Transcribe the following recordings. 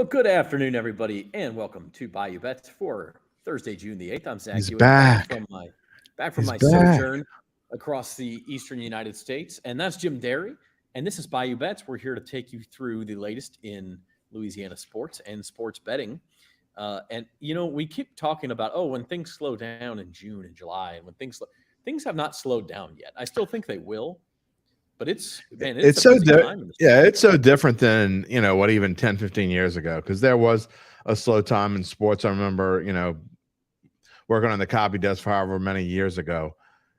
Well, good afternoon, everybody, and welcome to Bayou Bets for Thursday, June the 8th. I'm Zach He's Ewing, back. back from He's my back. sojourn across the eastern United States, and that's Jim Derry, and this is Bayou Bets. We're here to take you through the latest in Louisiana sports and sports betting. We keep talking about, when things slow down in June and July, and when things have not slowed down yet. I still think they will. But it's so time. It's so different than, what even 10, 15 years ago, because there was a slow time in sports. I remember, working on the copy desk for however many years ago.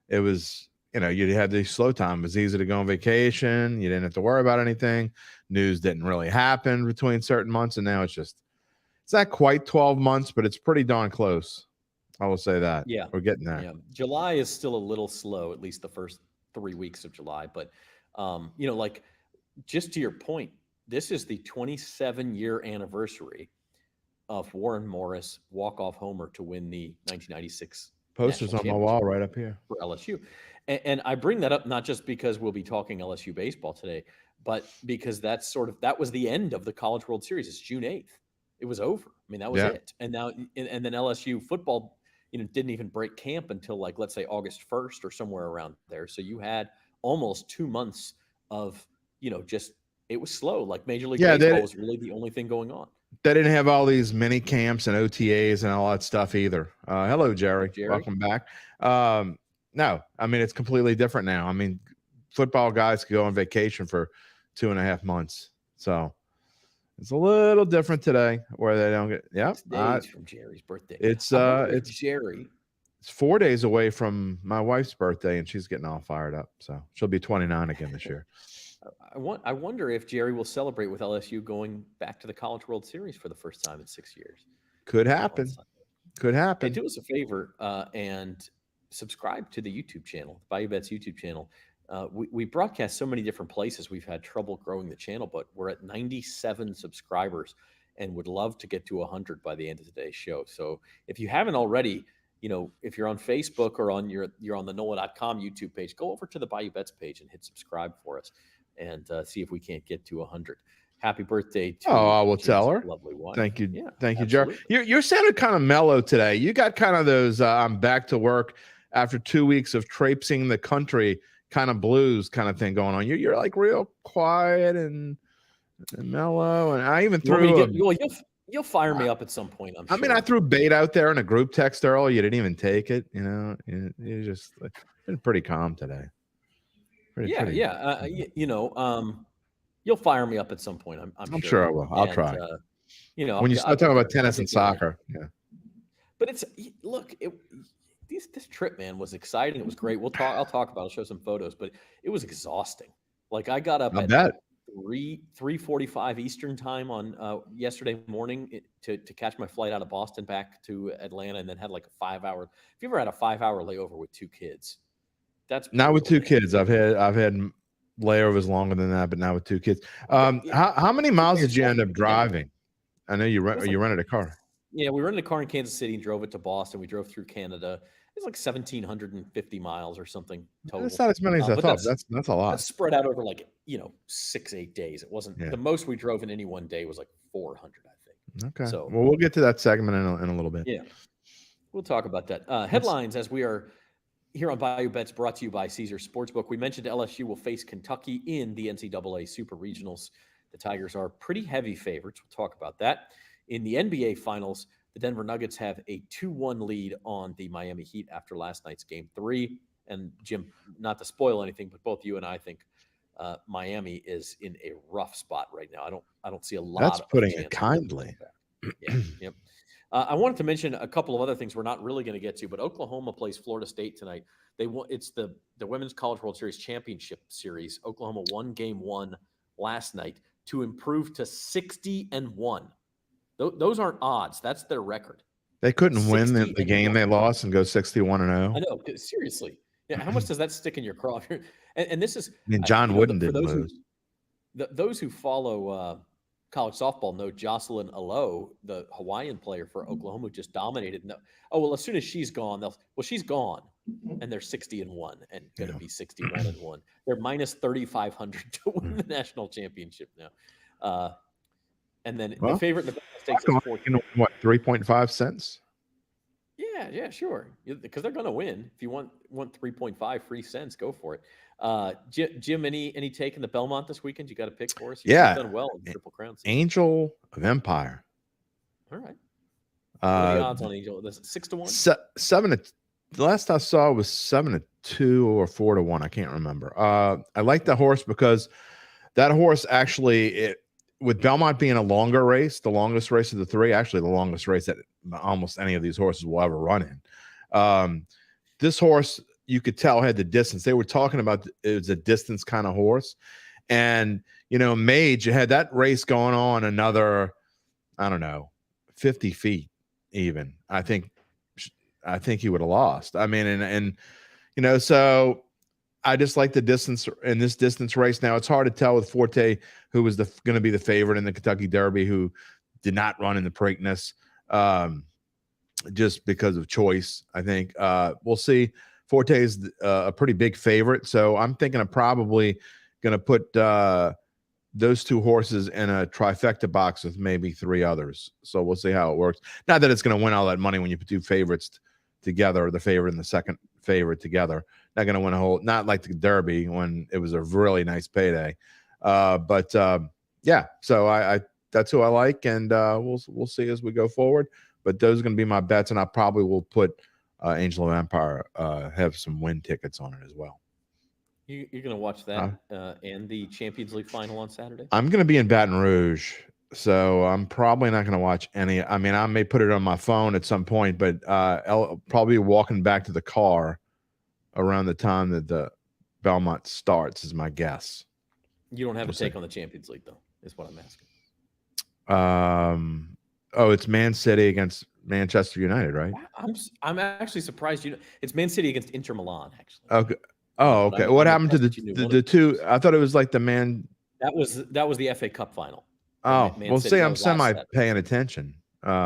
It was, you had the slow time. It was easy to go on vacation. You didn't have to worry about anything. News didn't really happen between certain months. And now it's not quite 12 months, but it's pretty darn close. I will say that. Yeah. We're getting there. Yeah. July is still a little slow, at least the first 3 weeks of July. But, just to your point, this is the 27-year anniversary of Warren Morris walk-off homer to win the 1996 posters on my wall right up here for LSU. And I bring that up not just because we'll be talking LSU baseball today, but because that was the end of the College World Series. It's June 8th. It was over. I mean, that was it. And now, and then LSU football, didn't even break camp until let's say August 1st or somewhere around there. So you had almost 2 months of, it was slow. Like Major League Baseball was really the only thing going on. They didn't have all these mini camps and OTAs and all that stuff either. Hello, Jerry. Welcome back. No, I mean, it's completely different now. I mean, football guys could go on vacation for 2.5 months. So it's a little different today where they don't get, days from Jerry's birthday. It's Jerry. It's 4 days away from my wife's birthday, and she's getting all fired up. So she'll be 29 again this year. I wonder if Jerry will celebrate with LSU going back to the College World Series for the first time in 6 years. Could happen. Could happen. Hey, do us a favor and subscribe to the YouTube channel, the Bayou Bets YouTube channel. We broadcast so many different places. We've had trouble growing the channel, but we're at 97 subscribers and would love to get to 100 by the end of today's show. So if you haven't already, if you're on Facebook or you're on the NOLA.com YouTube page, go over to the Bayou Bets page and hit subscribe for us and see if we can't get to 100. Happy birthday to I will tell her. Lovely wife. Thank you. Yeah, thank you, Jerry. You're sounding kind of mellow today. You got kind of those I'm back to work after 2 weeks of traipsing the country kind of blues kind of thing going on. You're like real quiet and mellow. And I even threw You'll fire me up at some point. I mean, I threw bait out there in a group text earlier. You didn't even take it. You just been pretty calm today. You'll fire me up at some point. I'm sure I will. I'll try. When you start talking about tennis and soccer, But this trip, man, was exciting. It was great. I'll talk about it. I'll show some photos, but it was exhausting. Like I got up at 3:45 Eastern time on yesterday morning to catch my flight out of Boston back to Atlanta, and then had like a 5-hour. If you ever had a 5-hour layover with 2 kids, that's not with 2 kids. I've had layovers longer than that, but not with 2 kids. How many miles did you end up driving? I know you rented a car. Yeah, we rented a car in Kansas City and drove it to Boston. We drove through Canada. It's like 1,750 miles or something total. That's not as many as I thought. That's a lot. That's spread out over 6-8 days. It wasn't the most we drove in any one day was like 400, I think. Okay. So we'll get to that segment in a little bit. Yeah, we'll talk about that. Headlines as we are here on Bayou Bets, brought to you by Caesars Sportsbook. We mentioned LSU will face Kentucky in the NCAA Super Regionals. The Tigers are pretty heavy favorites. We'll talk about that. In the NBA Finals, the Denver Nuggets have a 2-1 lead on the Miami Heat after last night's Game 3. And Jim, not to spoil anything, but both you and I think Miami is in a rough spot right now. I don't see a lot. That's putting it kindly. Yep. I wanted to mention a couple of other things we're not really going to get to, but Oklahoma plays Florida State tonight. It's the Women's College World Series Championship Series. Oklahoma won Game 1 last night to improve to 60-1. Those aren't odds. That's their record. They couldn't win the game they lost and go 61-0. I know. Seriously. Yeah. How much does that stick in your craw? And this is. I mean, John Wooden didn't lose. Those who follow college softball know Jocelyn Alo, the Hawaiian player for Oklahoma, who just dominated. As soon as she's gone, she's gone, and they're 60-1 and going to be 61-1. They're minus 3,500 to win the national championship now. And then the Well, favorite in the Belmont Stakes is you 14. know what, 3.5 cents? Yeah, yeah, sure. You know what, 3.5 cents? Yeah, sure. Because they're going to win. If you want 3.5 free cents, go for it. Jim, any take in the Belmont this weekend? You got a pick for us? You've Yeah. done well in Triple Crown season. Angel of Empire. All right. What are the odds on Angel? 6-1? 7 to, the last I saw was 7-2 or 4-1. I can't remember. I like the horse because that horse actually, with Belmont being a longer race, the longest race of the three, actually the longest race that almost any of these horses will ever run in. This horse, you could tell, had the distance. They were talking about it was a distance kind of horse. And, Mage had that race going on another, I don't know, 50 feet even. I think he would have lost. I mean, and so I just like the distance in this distance race. Now it's hard to tell with Forte, who was going to be the favorite in the Kentucky Derby, who did not run in the Preakness, just because of choice. I think we'll see. Forte is a pretty big favorite, so I'm thinking of probably going to put those two horses in a trifecta box with maybe three others. So we'll see how it works. Not that it's going to win all that money when you put two favorites together, the favorite and the second favorite together. Not going to win a whole, not like the Derby when it was a really nice payday. But yeah, so I that's who I like, and we'll see as we go forward. But those are going to be my bets, and I probably will put Angel of Empire have some win tickets on it as well. You're going to watch that and the Champions League final on Saturday? I'm going to be in Baton Rouge, so I'm probably not going to watch any. I mean, I may put it on my phone at some point, but I'll probably be walking back to the car around the time that the Belmont starts is my guess. You don't have a take on the Champions League, though, is what I'm asking. It's Man City against Manchester United, right? I'm actually surprised. It's Man City against Inter Milan, actually. Okay. Oh, okay. What happened to the two? I thought it was like the Man. That was the FA Cup final. Oh, we'll see. I'm semi paying attention.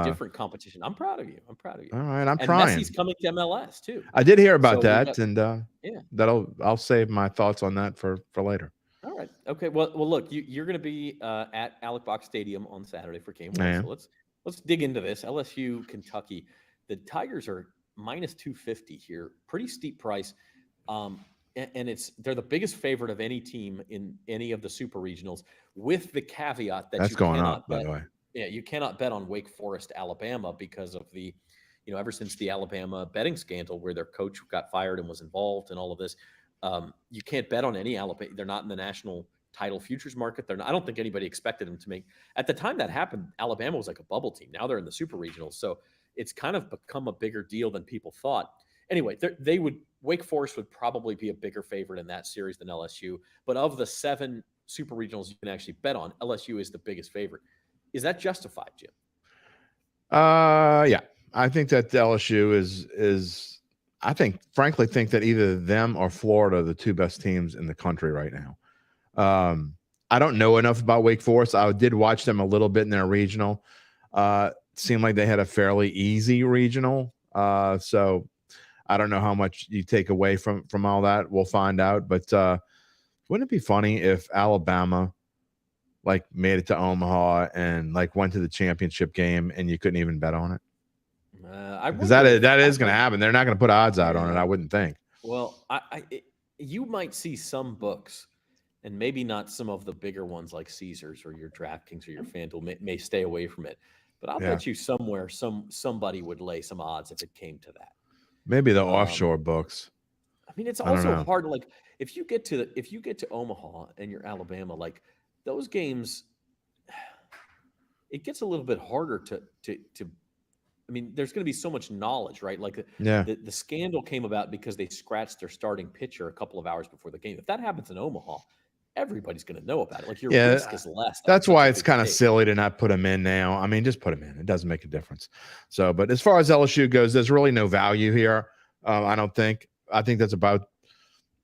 Different competition. I'm proud of you. All right, I'm trying. Messi's coming to MLS too. I did hear about that, and I'll save my thoughts on that for later. All right. Okay. Well, look, you're going to be at Alec Box Stadium on Saturday for Game 1. So let's dig into this. LSU, Kentucky. The Tigers are minus 250 here. Pretty steep price. And they're the biggest favorite of any team in any of the super regionals, with the caveat that you cannot bet. By the way. Yeah, you cannot bet on Wake Forest, Alabama, because of the, ever since the Alabama betting scandal where their coach got fired and was involved in all of this, you can't bet on any Alabama. They're not in the national title futures market. I don't think anybody expected them to make. At the time that happened, Alabama was like a bubble team. Now they're in the super regionals, so it's kind of become a bigger deal than people thought. Anyway, Wake Forest would probably be a bigger favorite in that series than LSU. But of the 7 super regionals you can actually bet on, LSU is the biggest favorite. Is that justified, Jim? Yeah. I think that the LSU is I frankly think that either them or Florida are the two best teams in the country right now. I don't know enough about Wake Forest. I did watch them a little bit in their regional. Seemed like they had a fairly easy regional. So I don't know how much you take away from all that. We'll find out. But wouldn't it be funny if Alabama made it to Omaha and went to the championship game and you couldn't even bet on it? Because that is going to happen. They're not going to put odds out on it, I wouldn't think. Well, you might see some books, and maybe not some of the bigger ones like Caesars or your DraftKings or your FanDuel may stay away from it. But I'll bet you somewhere somebody would lay some odds if it came to that. Maybe the offshore books. I mean, it's also hard. If you get to Omaha and you're Alabama, those games, it gets a little bit harder to. I mean, there's going to be so much knowledge, right? The scandal came about because they scratched their starting pitcher a couple of hours before the game. If that happens in Omaha, everybody's going to know about it. Your risk is less. That's why it's kind of silly to not put them in now. I mean, just put them in. It doesn't make a difference. So, but as far as LSU goes, there's really no value here. I don't think. I think that's about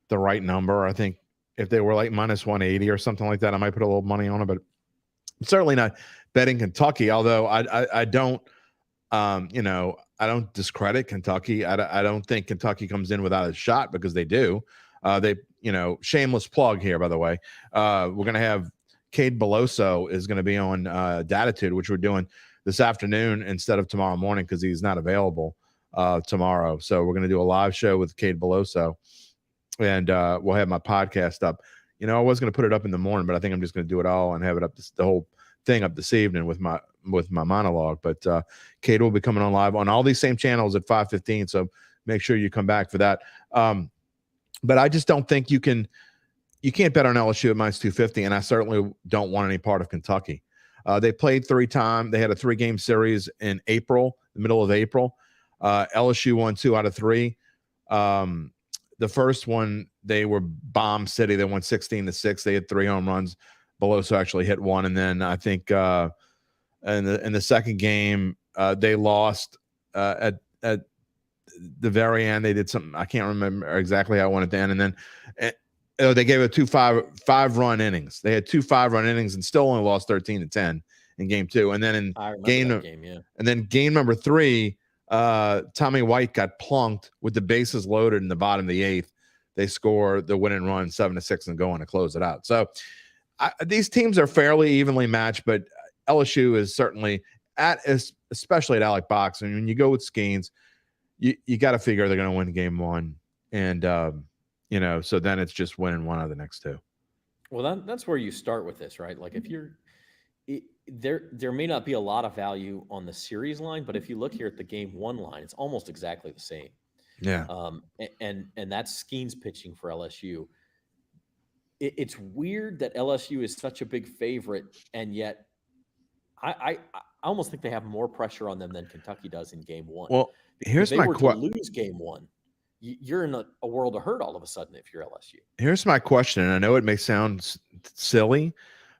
the right number. I think if they were minus 180 or something like that, I might put a little money on it. But I'm certainly not betting Kentucky. Although I don't. I don't discredit Kentucky. I don't think Kentucky comes in without a shot, because they do. Shameless plug here, by the way. We're going to have Cade Beloso is going to be on Datitude, which we're doing this afternoon instead of tomorrow morning because he's not available tomorrow. So we're going to do a live show with Cade Beloso, and we'll have my podcast up. I was going to put it up in the morning, but I think I'm just going to do it all and have it up the whole thing up this evening with my monologue. But Cade will be coming on live on all these same channels at 5:15. So make sure you come back for that. But I just don't think you can't bet on LSU at -250, and I certainly don't want any part of Kentucky. They played 3 times. They had a 3-game series in April, the middle of April. LSU won 2 out of 3. The first one, they were bomb city. They won 16-6. They had 3 home runs. Beloso actually hit 1, and then I think in the second game they lost at the very end. They did something I can't remember exactly how it went at the end, and then they gave it 2 5-run innings. They had 2 5-run innings and still only lost 13-10 in game 2. And then in game number 3, Tommy White got plunked with the bases loaded in the bottom of the 8th. They score the winning run 7-6 and go on to close it out. So these teams are fairly evenly matched, but LSU is certainly especially at Alec Box. And when you go with Skeens, you got to figure they're going to win game 1. And, so then it's just winning one of the next 2. Well, that's where you start with this, right? Like if there may not be a lot of value on the series line, but if you look here at the game 1 line, it's almost exactly the same. Yeah. And that's Skeens pitching for LSU. It's weird that LSU is such a big favorite, and yet I almost think they have more pressure on them than Kentucky does in game 1. Well, here's my question. To lose game 1, you're in a world of hurt all of a sudden if you're LSU. Here's my question, and I know it may sound silly,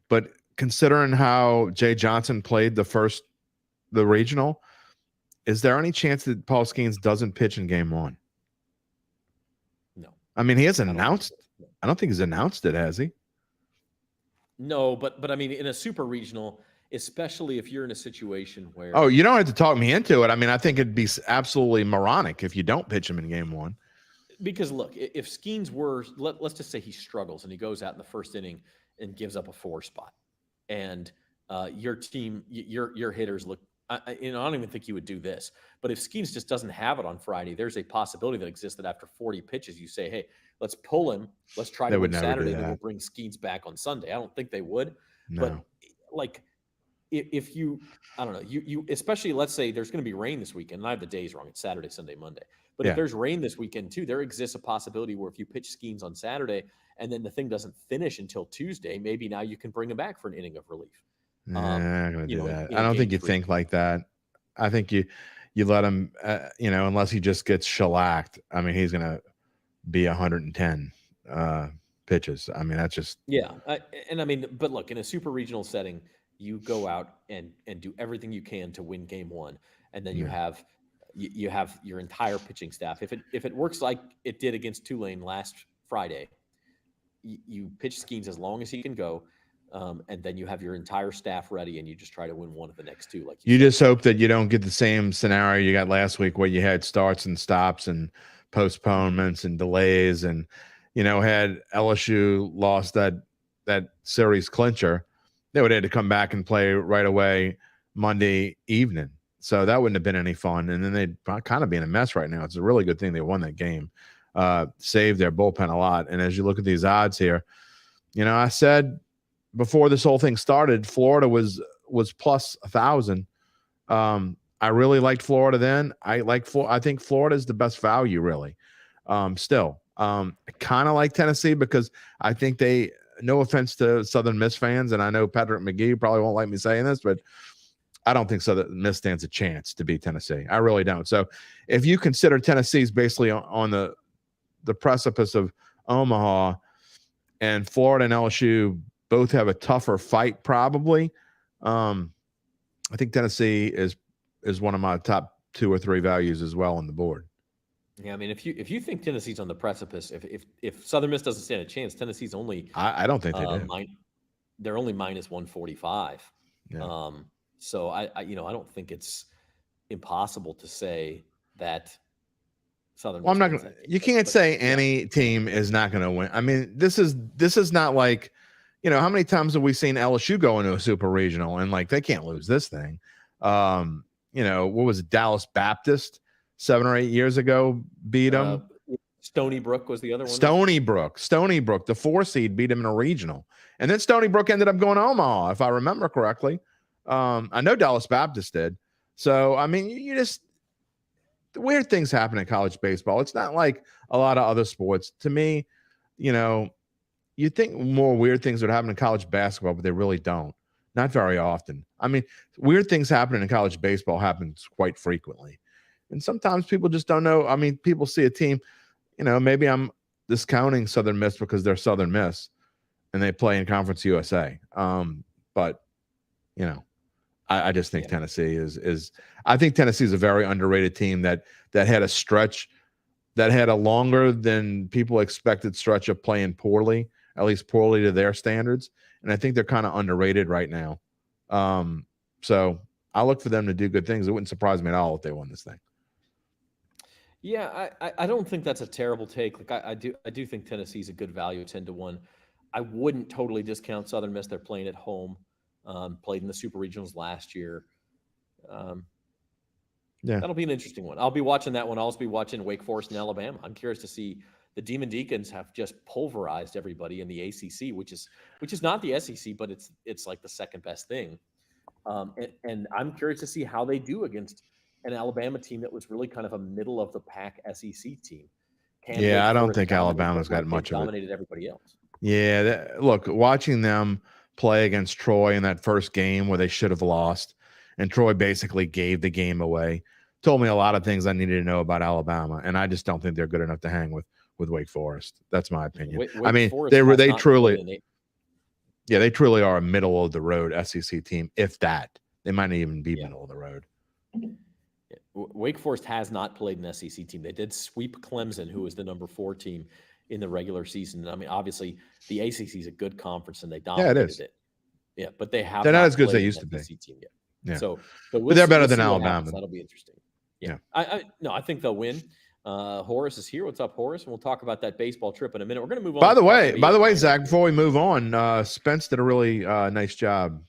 but considering how Jay Johnson played the regional, is there any chance that Paul Skeens doesn't pitch in game 1? No. I mean, he hasn't announced. I don't think he's announced it, has he? No, but I mean, in a super regional, especially if you're in a situation where... Oh, you don't have to talk me into it. I mean, I think it'd be absolutely moronic if you don't pitch him in game 1. Because look, if Skeens let's just say he struggles and he goes out in the first inning and gives up a 4 spot, and your team, your hitters look... I don't even think you would do this. But if Skeens just doesn't have it on Friday, there's a possibility that exists that after 40 pitches, you say, hey, let's pull him. Let's try to win Saturday, then we'll bring Skeens back on Sunday. I don't think they would. No. But like, if you, I don't know, you especially, let's say there's going to be rain this weekend. And I have the days wrong. It's Saturday, Sunday, Monday. But if there's rain this weekend too, there exists a possibility where if you pitch Skeens on Saturday and then the thing doesn't finish until Tuesday, maybe now you can bring him back for an inning of relief. I'm not going to do that. I don't think you think like that. I think you let him, unless he just gets shellacked. I mean, he's going to be 110 pitches. I mean, that's just... Yeah. But look, in a super regional setting, you go out and do everything you can to win game 1. And then you have your entire pitching staff. If it works like it did against Tulane last Friday, you pitch Skeens as long as he can go. And then you have your entire staff ready, and you just try to win one of the next 2. Like you just hope that you don't get the same scenario you got last week, where you had starts and stops and postponements and delays, and had LSU lost that series clincher, they would have to come back and play right away Monday evening. So that wouldn't have been any fun. And then they'd kind of be in a mess right now. It's a really good thing they won that game, saved their bullpen a lot. And as you look at these odds here, I said before this whole thing started, Florida was plus 1,000. I really liked Florida then. I think Florida is the best value, really. Still, I kind of like Tennessee because I think they, no offense to Southern Miss fans, and I know Patrick McGee probably won't like me saying this, but I don't think Southern Miss stands a chance to beat Tennessee. I really don't. So if you consider Tennessee's basically on the precipice of Omaha, and Florida and LSU both have a tougher fight, probably. I think Tennessee is one of my top 2 or 3 values as well on the board. Yeah, I mean, if you think Tennessee's on the precipice, if Southern Miss doesn't stand a chance, Tennessee's only... I don't think they do. They're only minus 145. Yeah. So I don't think it's impossible to say that Southern. Well, I'm not going. You can't say any team is not going to win. I mean, this is not like, how many times have we seen LSU go into a super regional and like they can't lose this thing? What was it, Dallas Baptist 7 or 8 years ago beat them. Stony Brook was the other one. Stony Brook, the 4 seed beat him in a regional, and then Stony Brook ended up going to Omaha, if I remember correctly. I know Dallas Baptist did. So I mean, weird things happen in college baseball. It's not like a lot of other sports. To me, you think more weird things would happen in college basketball, but they really don't. Not very often. I mean, weird things happening in college baseball happens quite frequently. And sometimes people just don't know. I mean, people see a team, maybe I'm discounting Southern Miss because they're Southern Miss and they play in Conference USA. But, I just think Tennessee is I think Tennessee is a very underrated team that had a stretch that had a longer than people expected stretch of playing poorly, at least poorly to their standards. And I think they're kind of underrated right now. So I look for them to do good things. It wouldn't surprise me at all if they won this thing. Yeah, I don't think that's a terrible take. Like I do think Tennessee's a good value, 10-1. I wouldn't totally discount Southern Miss. They're playing at home. Played in the Super Regionals last year. That'll be an interesting one. I'll be watching that one. I'll also be watching Wake Forest and Alabama. I'm curious to see. The Demon Deacons have just pulverized everybody in the ACC, which is not the SEC, but it's like the second best thing. And I'm curious to see how they do against an Alabama team that was really kind of a middle of the pack SEC team. I don't think Alabama's got much of it. Dominated everybody else. Yeah, look, watching them play against Troy in that first game where they should have lost, and Troy basically gave the game away, told me a lot of things I needed to know about Alabama, and I just don't think they're good enough to hang with Wake Forest. That's my opinion. I mean, they truly are a middle of the road SEC team, if that. They might not even be middle of the road. Wake Forest has not played an SEC team. They did sweep Clemson, who was the number 4 team in the regular season. I mean, obviously, the ACC is a good conference, and they dominated it. Yeah, but they're not as good as they used to be. Team yet. Yeah. So but they're better than Alabama. That'll be interesting. Yeah. I think they'll win. Horace is here. What's up, Horace? And we'll talk about that baseball trip in a minute. We're going to move on. By the way, Zach, before we move on, Spence did a really nice job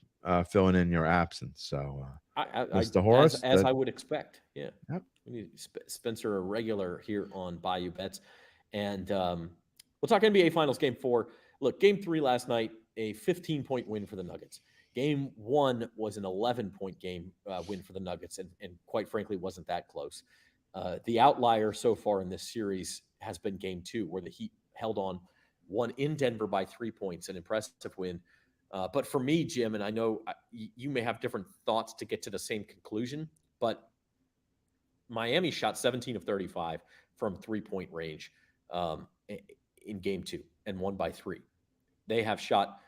filling in your absence. So, Mr. Horace, as I would expect. Yeah. Yep. We need Spencer, a regular here on Bayou Bets. And we'll talk NBA Finals Game 4. Look, Game 3 last night, a 15-point win for the Nuggets. Game 1 was an 11-point game win for the Nuggets, and quite frankly, wasn't that close. The outlier so far in this series has been Game 2, where the Heat held on, won in Denver by 3 points, an impressive win. But for me, Jim, and I know you may have different thoughts to get to the same conclusion, but Miami shot 17 of 35 from 3-point range in Game 2 and won by 3. They have shot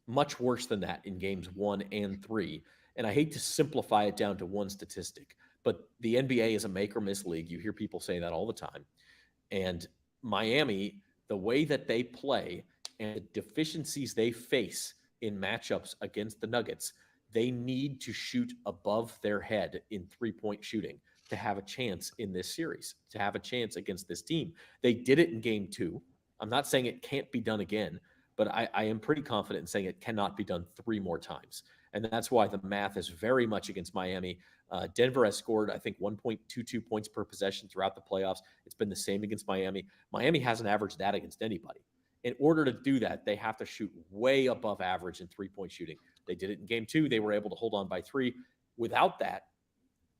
much worse than that in Games 1 and 3. And I hate to simplify it down to one statistic, but the NBA is a make or miss league. You hear people say that all the time. And Miami, the way that they play and the deficiencies they face in matchups against the Nuggets, they need to shoot above their head in 3-point shooting to have a chance in this series, to have a chance against this team. They did it in Game 2. I'm not saying it can't be done again, but I am pretty confident in saying it cannot be done 3 more times. And that's why the math is very much against Miami. Denver has scored, I think, 1.22 points per possession throughout the playoffs. It's been the same against Miami. Miami hasn't averaged that against anybody. In order to do that, they have to shoot way above average in 3-point shooting. They did it in Game 2. They were able to hold on by 3. Without that,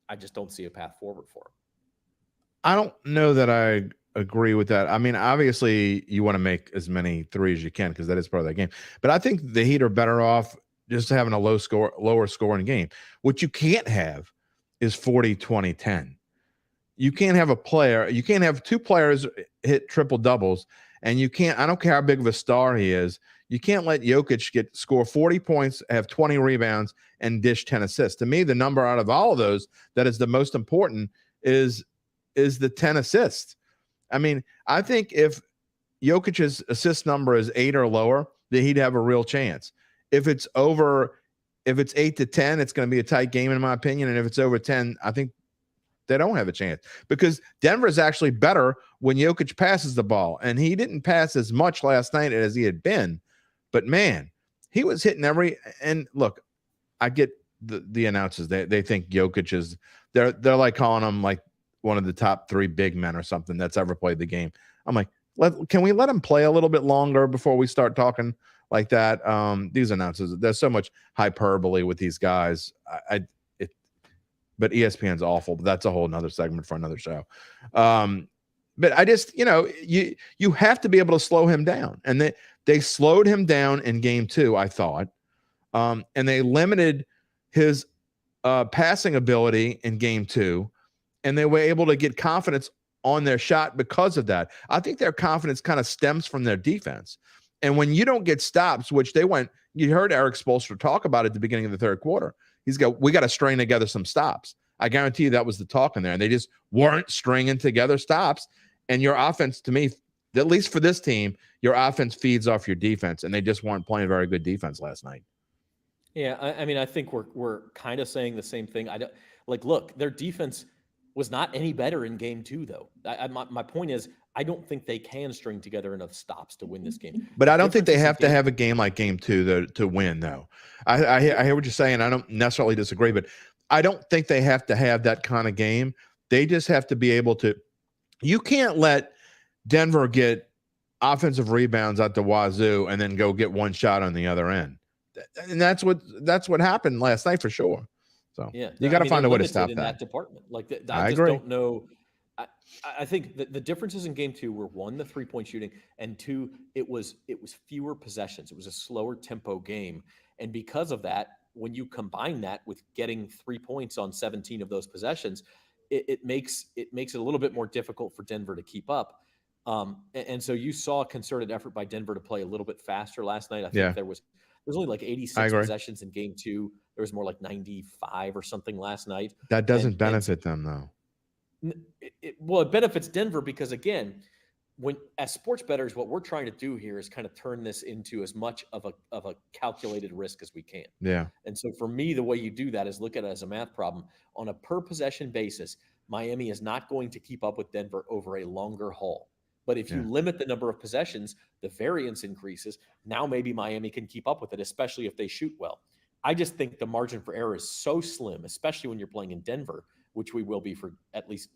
I just don't see a path forward for them. I don't know that I agree with that. I mean, obviously, you want to make as many threes as you can because that is part of that game. But I think the Heat are better off just having a lower scoring game. What you can't have is 40, 20, 10. You can't have 2 players hit triple doubles, and you can't, I don't care how big of a star he is, you can't let Jokic score 40 points, have 20 rebounds, and dish 10 assists. To me, the number out of all of those that is the most important is the 10 assists. I mean, I think if Jokic's assist number is 8 or lower, then he'd have a real chance. If it's 8 to 10, it's going to be a tight game in my opinion. And if it's over 10, I think they don't have a chance because Denver is actually better when Jokic passes the ball. And he didn't pass as much last night as he had been. But man, he was hitting every. And look, I get the announcers. They think Jokic is they're like calling him like one of the top 3 big men or something that's ever played the game. I'm like, can we let him play a little bit longer before we start talking like that? These announcers, there's so much hyperbole with these guys. But ESPN's awful. But that's a whole nother segment for another show. But I just, you have to be able to slow him down, and they slowed him down in game 2, I thought, and they limited his passing ability in game 2, and they were able to get confidence on their shot because of that. I think their confidence kind of stems from their defense. And when you don't get stops, which you heard Eric Spoelstra talk about at the beginning of the third quarter. We got to string together some stops. I guarantee you that was the talk in there. And they just weren't stringing together stops. And your offense, to me, at least for this team, your offense feeds off your defense. And they just weren't playing very good defense last night. Yeah, I mean, I think we're kind of saying the same thing. Look, their defense was not any better in game 2, though. My point is, I don't think they can string together enough stops to win this game. But I don't think they have to have a game like game 2 to win, though. I hear what you're saying. I don't necessarily disagree, but I don't think they have to have that kind of game. They just have to be able to. You can't let Denver get offensive rebounds at the wazoo and then go get one shot on the other end. And that's what happened last night for sure. So yeah, you got to find a way to stop in that department. I just agree. Don't know. I think the differences in game 2 were 1, the 3-point shooting, and 2, it was fewer possessions. It was a slower tempo game, and because of that, when you combine that with getting 3 points on 17 of those possessions, it makes it a little bit more difficult for Denver to keep up. And so you saw a concerted effort by Denver to play a little bit faster last night. I think there was only like 86 possessions in game 2. There was more like 95 or something last night. That doesn't benefit them, though. It benefits Denver because, again, as sports bettors, what we're trying to do here is kind of turn this into as much of a calculated risk as we can. Yeah. And so for me, the way you do that is look at it as a math problem. On a per possession basis, Miami is not going to keep up with Denver over a longer haul. But if you limit the number of possessions, the variance increases. Now maybe Miami can keep up with it, especially if they shoot well. I just think the margin for error is so slim, especially when you're playing in Denver, which we will be for at least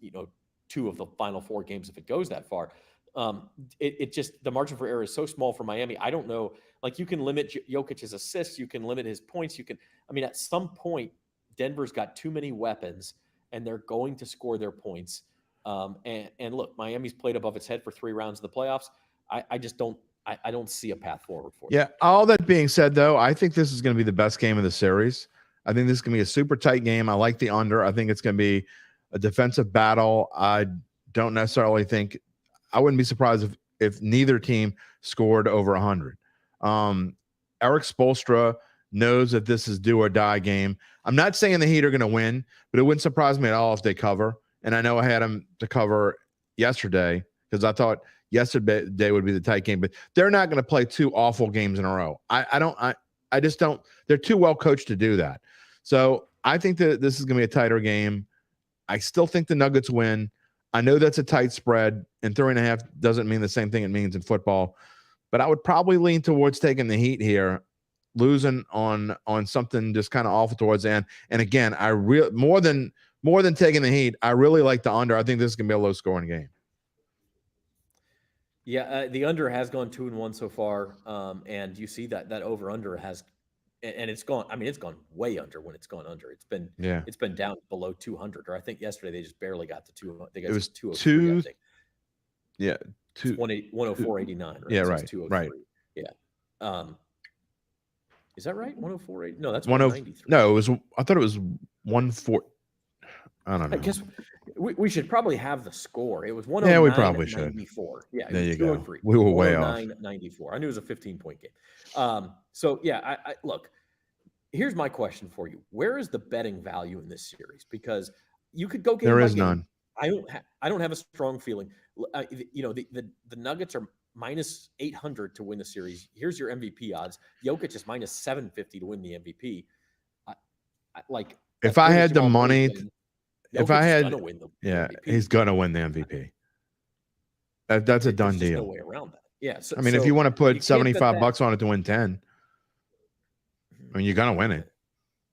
2 of the final 4 games if it goes that far. The margin for error is so small for Miami. I don't know. Like, you can limit Jokic's assists, you can limit his points. At some point, Denver's got too many weapons, and they're going to score their points. And look, Miami's played above its head for 3 rounds of the playoffs. I just don't. I don't see a path forward for them. Yeah. All that being said, though, I think this is going to be the best game of the series. I think this is going to be a super tight game. I like the under. I think it's going to be a defensive battle. I don't necessarily think – I wouldn't be surprised if neither team scored over 100. Eric Spoelstra knows that this is do or die game. I'm not saying the Heat are going to win, but it wouldn't surprise me at all if they cover. And I know I had them to cover yesterday because I thought yesterday would be the tight game, but they're not going to play 2 awful games in a row. I just don't. They're too well coached to do that. So I think that this is going to be a tighter game. I still think the Nuggets win. I know that's a tight spread, and 3.5 doesn't mean the same thing it means in football. But I would probably lean towards taking the Heat here, losing on something just kind of awful towards the end. And again, more than taking the Heat, I really like the under. I think this is going to be a low scoring game. Yeah, the under has gone 2-1 so far, and you see that over under has, and it's gone. I mean, it's gone way under when it's gone under. It's been down below 200, or I think yesterday they just barely got to 200. It was 203, I think. Yeah, 104.89. Right? Yeah, so right. 203. Right. Yeah. Is that right? 104.8? No, that's 193. No, it was. I thought it was 104. I don't know. I guess we should probably have the score. It was 109.94. Yeah, we probably should. Yeah, there you go. 203. We were way off. 109.94. I knew it was a 15-point game. So yeah, I look. Here's my question for you: where is the betting value in this series? Because you could go game there by is game. None. I don't have a strong feeling. The Nuggets are minus 800 to win the series. Here's your MVP odds. Jokic is minus 750 to win the MVP. If I had the money. If I had, he's gonna win the MVP. That's a done deal. No way around that. Yeah. I mean, if you want to put $75 on it to win 10, I mean, you're gonna win it.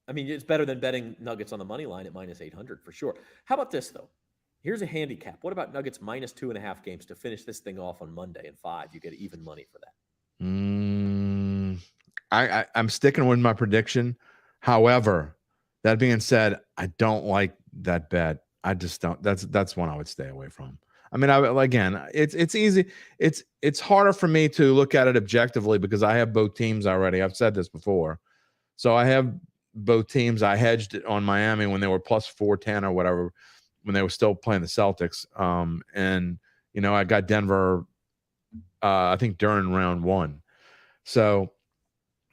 I mean, it's better than betting Nuggets on the money line at minus 800 for sure. How about this though? Here's a handicap. What about Nuggets minus 2.5 games to finish this thing off on Monday and 5? You get even money for that. I'm sticking with my prediction. However, that being said, I don't like that bet. I just don't. That's one I would stay away from. I mean, again, it's easy. It's harder for me to look at it objectively because I have both teams already. I've said this before, so I have both teams. I hedged it on Miami when they were plus 410 or whatever, when they were still playing the Celtics. And I got Denver. I think during round 1. So,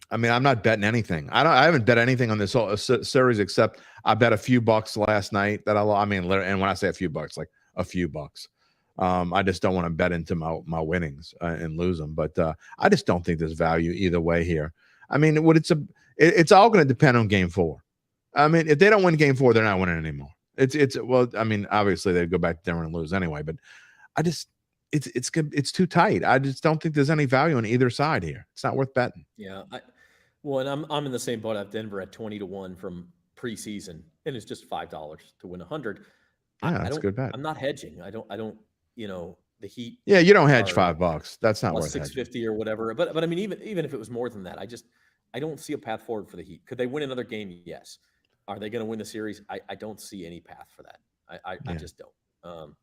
I mean, I'm not betting anything. I haven't bet anything on this whole series except I bet a few bucks last night that I mean, and when I say a few bucks, like a few bucks. I just don't want to bet into my winnings and lose them. But I just don't think there's value either way here. I mean, it's all going to depend on Game 4. I mean, if they don't win Game 4, they're not winning anymore. Well, I mean, obviously they'd go back to Denver and lose anyway. But it's too tight. I just don't think there's any value on either side here. It's not worth betting. Yeah. And I'm in the same boat. I have Denver at 20-1 from preseason, and it's just $5 to win 100. Yeah, that's a good bet. I'm not hedging. I don't. The Heat. Yeah, you don't hedge $5. That's not worth 650 hedging. Or whatever. But I mean, even if it was more than that, I don't see a path forward for the Heat. Could they win another game? Yes. Are they going to win the series? I don't see any path for that. I just don't.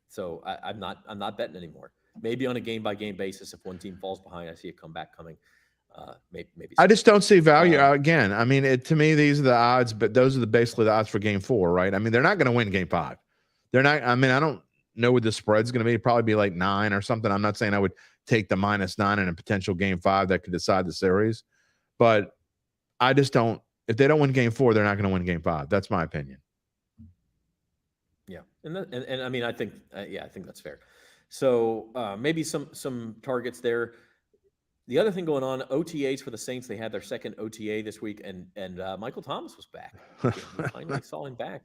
So I'm not betting anymore. Maybe on a game by game basis, if one team falls behind, I see a comeback coming. Maybe. I just don't see value again. I mean, to me, these are the odds, but those are basically the odds for Game 4, right? I mean, they're not going to win Game 5. They're not. I mean, I don't know what the spread's going to be. It'd probably be like 9 or something. I'm not saying I would take the -9 in a potential Game 5 that could decide the series, but I just don't. If they don't win Game 4, they're not going to win Game 5. That's my opinion. Yeah, and I mean, I think I think that's fair. So maybe some targets there. The other thing going on, OTAs for the Saints. They had their second OTA this week, and Michael Thomas was back. We finally saw him back.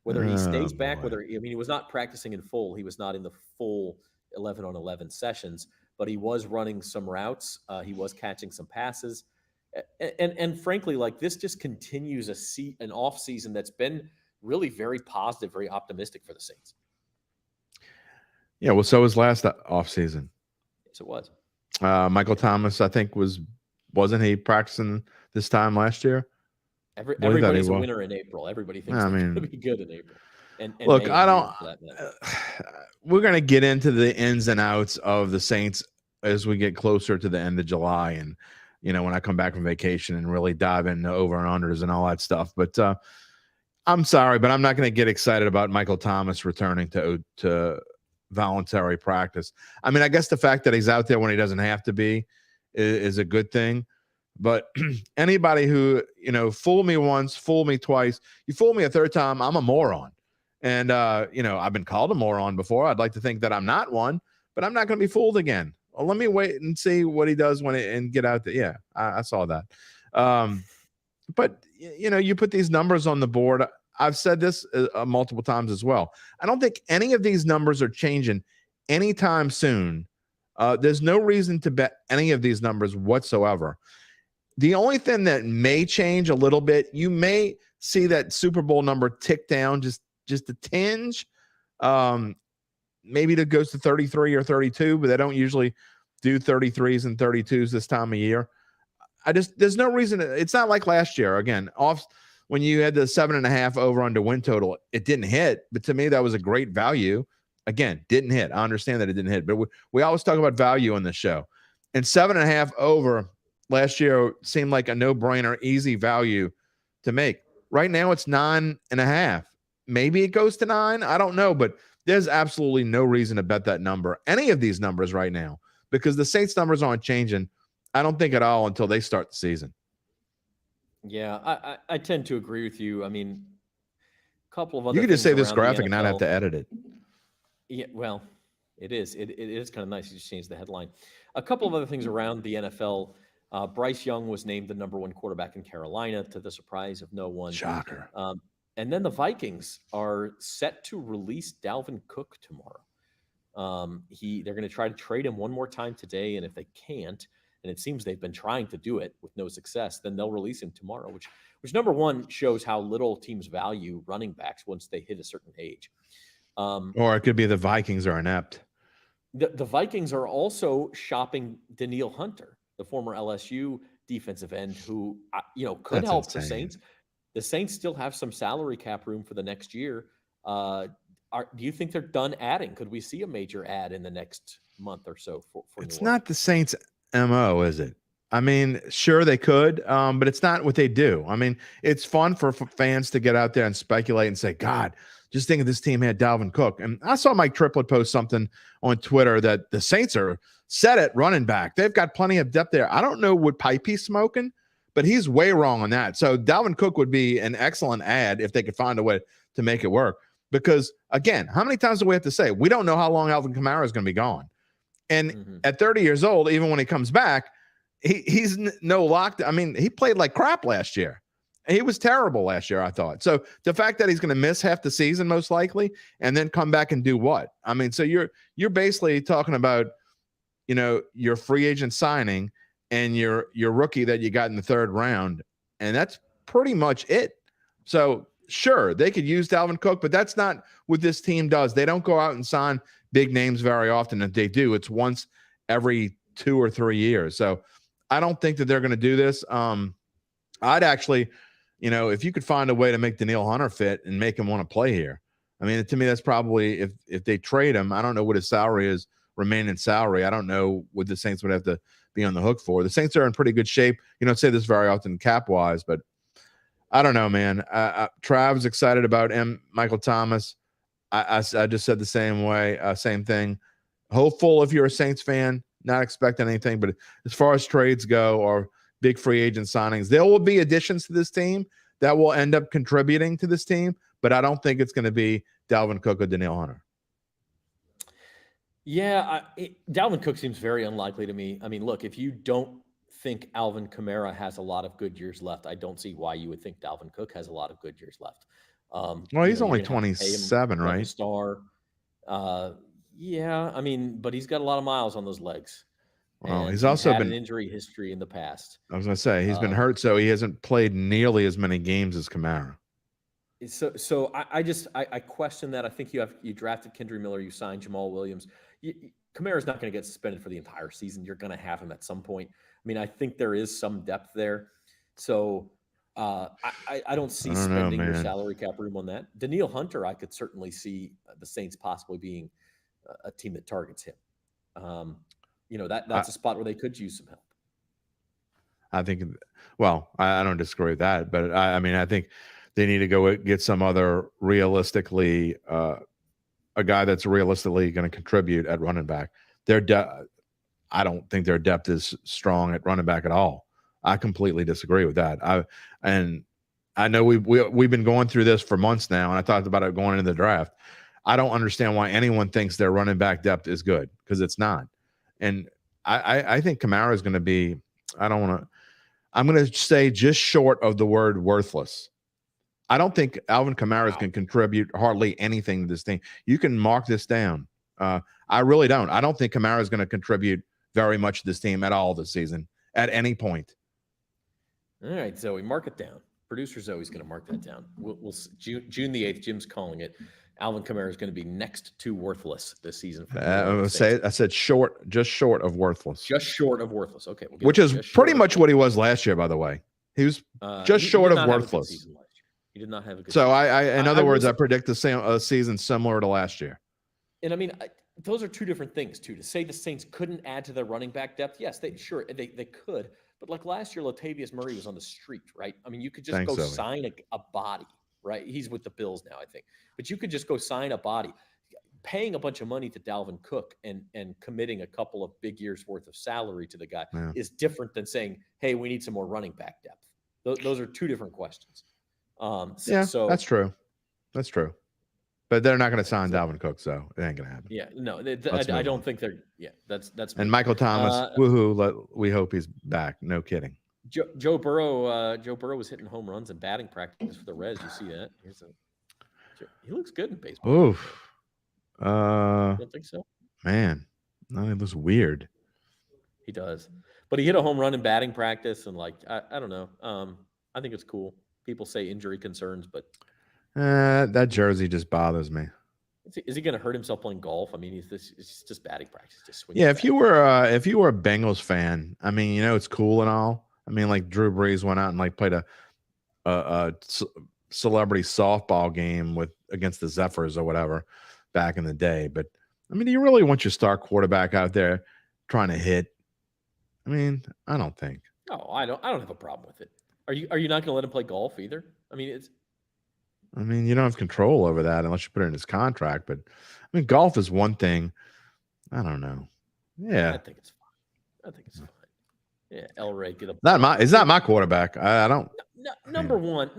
Whether he stays back, he was not practicing in full. He was not in the full 11-on-11 sessions, but he was running some routes. He was catching some passes, and frankly, like this just continues an off season that's been really very positive, very optimistic for the Saints. Yeah, well, so was last off season. Yes, it was. Michael Thomas, I think, wasn't he practicing this time last year? Everybody's a winner in April. Everybody thinks they're going to be good in April. And look, I don't. We're going to get into the ins and outs of the Saints as we get closer to the end of July, and when I come back from vacation and really dive into over and unders and all that stuff. But I'm sorry, but I'm not going to get excited about Michael Thomas returning to voluntary practice. I mean, I guess the fact that he's out there when he doesn't have to be is a good thing. But anybody who, fool me once, fool me twice, you fool me a third time, I'm a moron. And, I've been called a moron before. I'd like to think that I'm not one, but I'm not going to be fooled again. Well, let me wait and see what he does and get out there. Yeah, I saw that. But, you put these numbers on the board. I've said this multiple times as well. I don't think any of these numbers are changing anytime soon. There's no reason to bet any of these numbers whatsoever. The only thing that may change a little bit, you may see that Super Bowl number tick down just a tinge. Maybe it goes to 33 or 32, but they don't usually do 33s and 32s this time of year. There's no reason. It's not like last year. Again, when you had the 7.5 over under win total, it didn't hit. But to me, that was a great value. Again, didn't hit. I understand that it didn't hit, but we always talk about value on this show. And 7.5 over last year seemed like a no-brainer, easy value to make. Right now, it's 9.5. Maybe it goes to 9. I don't know, but there's absolutely no reason to bet that number, any of these numbers right now, because the Saints numbers aren't changing. I don't think at all until they start the season. Yeah, I tend to agree with you. I mean, a couple of other. You could just say this graphic and not have to edit it. Yeah, well, it is. It is kind of nice. You just change the headline. A couple of other things around the NFL. Bryce Young was named the number 1 quarterback in Carolina, to the surprise of no one. Shocker. And then the Vikings are set to release Dalvin Cook tomorrow. They're going to try to trade him one more time today, and if they can't, and it seems they've been trying to do it with no success, then they'll release him tomorrow, which number one shows how little teams value running backs once they hit a certain age. Or it could be the Vikings are inept. The Vikings are also shopping Danielle Hunter, the former LSU defensive end, who could That's help insane. the Saints. The Saints still have some salary cap room for the next year. Do you think they're done adding? Could we see a major add in the next month or so for It's New not Orleans? the Saints' MO, is it? I mean, sure they could, but it's not what they do. I mean, it's fun for fans to get out there and speculate and say, God, just think if this team had Dalvin Cook. And I saw Mike Triplett post something on Twitter that the Saints are set at running back. They've got plenty of depth there. I don't know what pipe he's smoking, but he's way wrong on that. So Dalvin Cook would be an excellent ad if they could find a way to make it work. Because, again, how many times do we have to say, we don't know how long Alvin Kamara is going to be gone. And at 30 years old, even when he comes back, he's no locked. I mean, he played like crap last year. He was terrible last year, I thought. So the fact that he's going to miss half the season most likely and then come back and do what? I mean, so you're basically talking about, your free agent signing and your rookie that you got in the third round, and that's pretty much it. So sure, they could use Dalvin Cook, but that's not what this team does. They don't go out and sign big names very often. If they do, it's once every 2 or 3 years. So I don't think that they're going to do this. I'd actually, if you could find a way to make Danielle Hunter fit and make him want to play here. I mean, to me, that's probably if they trade him. I don't know what his salary is, remaining salary. I don't know what the Saints would have to be on the hook for. The Saints are in pretty good shape. You don't say this very often cap wise, but I don't know, man. Trav's excited about Michael Thomas. I just said the same way, same thing. Hopeful if you're a Saints fan, not expecting anything. But as far as trades go or big free agent signings, there will be additions to this team that will end up contributing to this team. But I don't think it's going to be Dalvin Cook or Danielle Hunter. Yeah, Dalvin Cook seems very unlikely to me. I mean, look, if you don't think Alvin Kamara has a lot of good years left, I don't see why you would think Dalvin Cook has a lot of good years left. Well, he's only 27, right? Like a star. Yeah, I mean, but he's got a lot of miles on those legs. Well, and he's also had been an injury history in the past. I was going to say he's been hurt, so he hasn't played nearly as many games as Kamara. So I question that. I think you drafted Kendry Miller, you signed Jamal Williams. Kamara's not going to get suspended for the entire season. You're going to have him at some point. I mean, I think there is some depth there. So I don't see spending your salary cap room on that. Danielle Hunter, I could certainly see the Saints possibly being a team that targets him. That's a spot where they could use some help. I think, well, I don't disagree with that, but I mean, I think they need to go get some other realistically, a guy that's realistically going to contribute at running back. I don't think their depth is strong at running back at all. I completely disagree with that. I know we've been going through this for months now, and I talked about it going into the draft. I don't understand why anyone thinks their running back depth is good, because it's not. And I think Kamara is going to be, I'm going to say just short of the word worthless. I don't think Alvin Kamara can contribute hardly anything to this team. You can mark this down. I really don't. I don't think Kamara is going to contribute very much to this team at all this season at any point. All right, Zoe, mark it down. Producer Zoe's going to mark that down. We'll June the 8th, Jim's calling it. Alvin Kamara is going to be next to worthless this season. I said short, just short of worthless. Just short of worthless. Okay. Which is pretty much what he was last year, by the way. He was just short of worthless. He did not have a good season. In other words, I predict a season similar to last year. And I mean, those are two different things, too. To say the Saints couldn't add to their running back depth, yes, they could. But like last year, Latavius Murray was on the street, right? I mean, you could just sign a body, right? He's with the Bills now, I think. But you could just go sign a body. Paying a bunch of money to Dalvin Cook and committing a couple of big years worth of salary to the guy is different than saying, hey, we need some more running back depth. Those are two different questions. So that's true. That's true. But they're not going to sign Dalvin Cook, so it ain't going to happen. Yeah, no, I don't think they're. Yeah, that's. And Michael Thomas, woohoo! We hope he's back. No kidding. Joe Burrow. Joe Burrow was hitting home runs in batting practice for the Reds. You see that? He looks good in baseball. Oof. You don't think so? Man, no, it looks weird. He does. But he hit a home run in batting practice, and like I don't know. I think it's cool. People say injury concerns, but That jersey just bothers me. is he going to hurt himself playing golf? I mean, it's just batting practice, just swinging. Yeah, if you were a Bengals fan, I mean, it's cool and all. I mean, like Drew Brees went out and like played a celebrity softball game against the Zephyrs or whatever back in the day. But I mean, do you really want your star quarterback out there trying to hit? I mean, I don't think. No, I don't have a problem with it. Are you not going to let him play golf either? I mean, you don't have control over that unless you put it in his contract. But I mean, golf is one thing. I don't know. Yeah, I think it's fine. Yeah, Elray, get up. Is that my quarterback? I don't. Number one.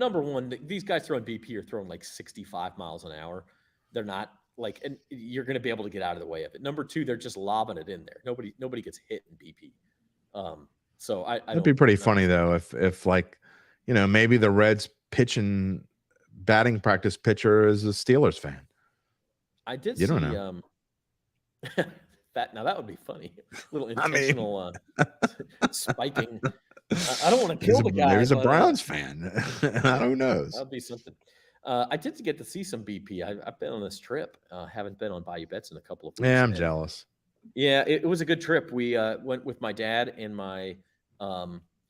These guys throwing BP are throwing like 65 miles an hour. They're not like, and you're going to be able to get out of the way of it. Number two, they're just lobbing it in there. Nobody gets hit in BP. So It'd be pretty funny though if like, maybe the Reds batting practice pitcher is a Steelers fan. I did see that would be funny. A little intentional spiking. I don't want to kill the guy. Maybe he's a Browns fan. Who knows? That would be something. I did get to see some BP. I've been on this trip. Haven't been on Bayou Bets in a couple of weeks. Yeah, I'm jealous. Yeah, it was a good trip. We went with my dad and my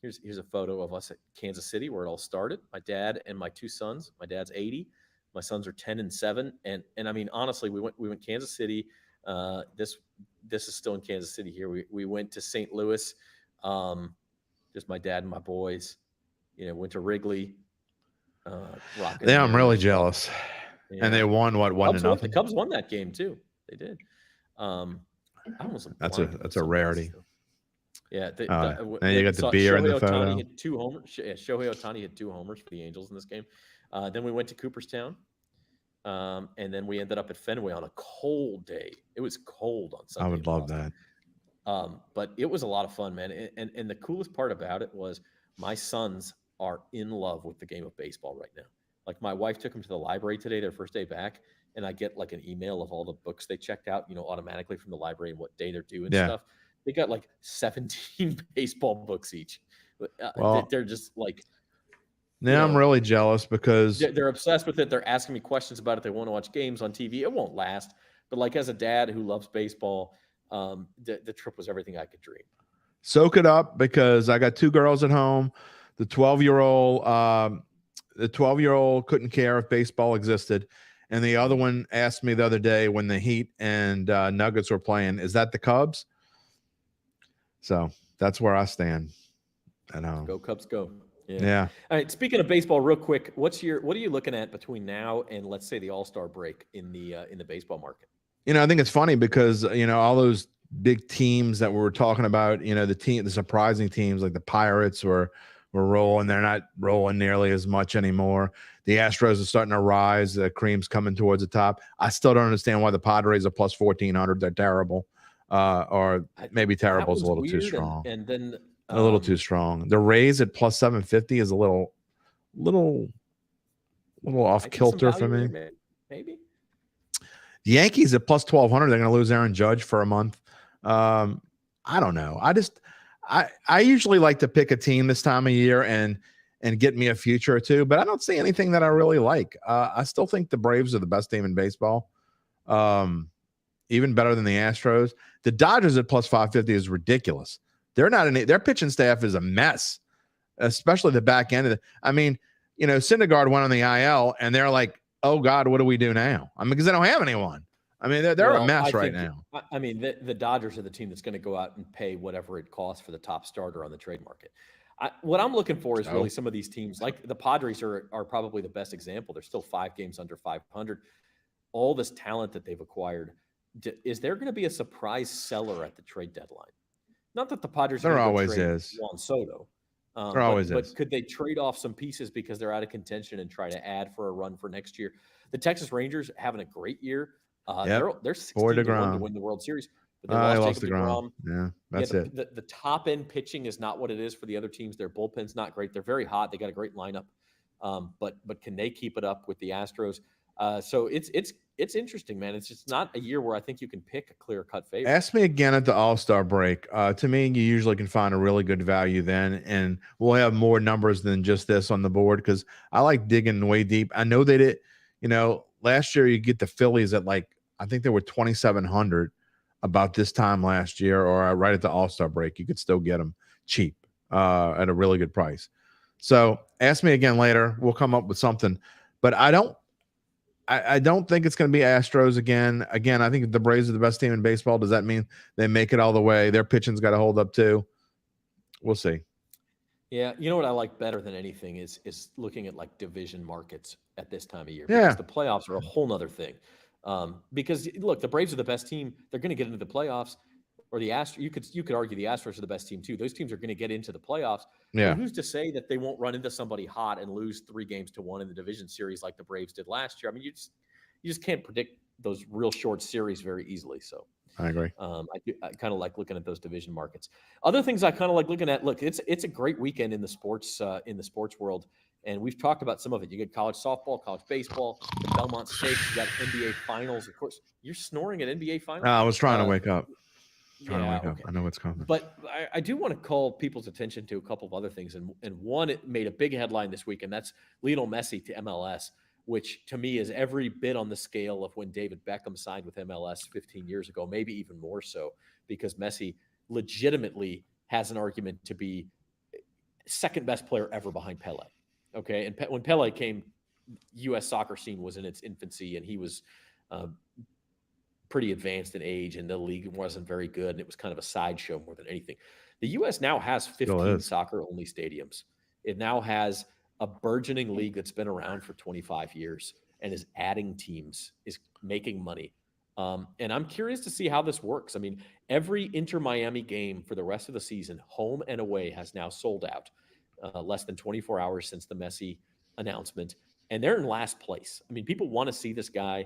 here's a photo of us at Kansas City where it all started. My dad and my two sons. My dad's 80. My sons are 10 and 7. And I mean, honestly, we went Kansas City. This is still in Kansas City here. We went to St. Louis. Just my dad and my boys. Went to Wrigley. Yeah, I'm really jealous. Yeah. And they won what, 1-0? The Cubs won that game too. They did. That's a rarity. Yeah. And you got the beer in the photo. Shohei Ohtani hit 2 homers for the Angels in this game. Then we went to Cooperstown. And then we ended up at Fenway on a cold day. It was cold on Sunday. I would love that. But it was a lot of fun, man. And the coolest part about it was my sons are in love with the game of baseball right now. Like my wife took them to the library today, their first day back, and I get like an email of all the books they checked out, automatically from the library and what day they're due and stuff. They got like 17 baseball books each. They're just like. Now I'm really jealous because they're obsessed with it. They're asking me questions about it. They want to watch games on TV. It won't last. But like as a dad who loves baseball, the trip was everything I could dream. Soak it up because I got 2 girls at home. The 12-year-old couldn't care if baseball existed. And the other one asked me the other day when the Heat and Nuggets were playing, is that the Cubs? So that's where I stand at home. Go Cubs, go. Yeah. All right. Speaking of baseball, real quick, what are you looking at between now and let's say the All-Star break in the baseball market? I think it's funny because all those big teams that we were talking about, the surprising teams like the Pirates were rolling. They're not rolling nearly as much anymore. The Astros are starting to rise. The cream's coming towards the top. I still don't understand why the Padres are plus 1,400. They're terrible, or maybe terrible is a little too strong. And then. A little too strong. The Rays at plus 750 is a little off kilter for me. Maybe. The Yankees at plus 1,200. They're going to lose Aaron Judge for a month. I don't know. I usually like to pick a team this time of year and get me a future or two, but I don't see anything that I really like. I still think the Braves are the best team in baseball. Even better than the Astros. The Dodgers at plus 550 is ridiculous. They're not their pitching staff is a mess, especially the back end of it. I mean, Syndergaard went on the IL and they're like, oh God, what do we do now? I mean, because they don't have anyone. I mean, they're a mess right now. I mean, the Dodgers are the team that's going to go out and pay whatever it costs for the top starter on the trade market. What I'm looking for is really some of these teams, like the Padres are probably the best example. They're still 5 games under 500. All this talent that they've acquired. Is there going to be a surprise seller at the trade deadline? Not that the Padres there always is Juan Soto. There always is. But could they trade off some pieces because they're out of contention and try to add for a run for next year? The Texas Rangers having a great year. They're 16-1 to win the World Series. But they lost DeGrom. Yeah, that's it. The top end pitching is not what it is for the other teams. Their bullpen's not great. They're very hot. They got a great lineup. But can they keep it up with the Astros? So it's interesting, man. It's just not a year where I think you can pick a clear-cut favorite. Ask me again at the All-Star break. To me, you usually can find a really good value then, and we'll have more numbers than just this on the board because I like digging way deep. I know they did, last year you get the Phillies at I think they were 2,700 about this time last year, or right at the All-Star break. You could still get them cheap at a really good price. So ask me again later. We'll come up with something, but I don't think it's going to be Astros again. Again, I think the Braves are the best team in baseball. Does that mean they make it all the way? Their pitching's got to hold up too. We'll see. Yeah, you know what I like better than anything is looking at division markets at this time of year. Yeah. Because the playoffs are a whole nother thing. Because look, the Braves are the best team. They're going to get into the playoffs. Or the Astros, you could argue the Astros are the best team too. Those teams are going to get into the playoffs. Yeah. But who's to say that they won't run into somebody hot and lose 3-1 in the division series like the Braves did last year? I mean, you just can't predict those real short series very easily. So I agree. I kind of like looking at those division markets. Other things I kind of like looking at. Look, it's a great weekend in the sports world, and we've talked about some of it. You get college softball, college baseball, Belmont Stakes. You got NBA finals. Of course, you're snoring at NBA finals. I was trying to wake up. Okay. I know what's coming. But I do want to call people's attention to a couple of other things. And one, it made a big headline this week, and that's Lionel Messi to MLS, which to me is every bit on the scale of when David Beckham signed with MLS 15 years ago, maybe even more so, because Messi legitimately has an argument to be second best player ever behind Pele. Okay. And when Pele came, U.S. soccer scene was in its infancy, and he was pretty advanced in age, and the league wasn't very good, and it was kind of a sideshow more than anything. The U.S. now has 15 soccer-only stadiums. It now has a burgeoning league that's been around for 25 years and is adding teams, is making money. And I'm curious to see how this works. I mean, every Inter-Miami game for the rest of the season, home and away, has now sold out less than 24 hours since the Messi announcement, and they're in last place. I mean, people want to see this guy.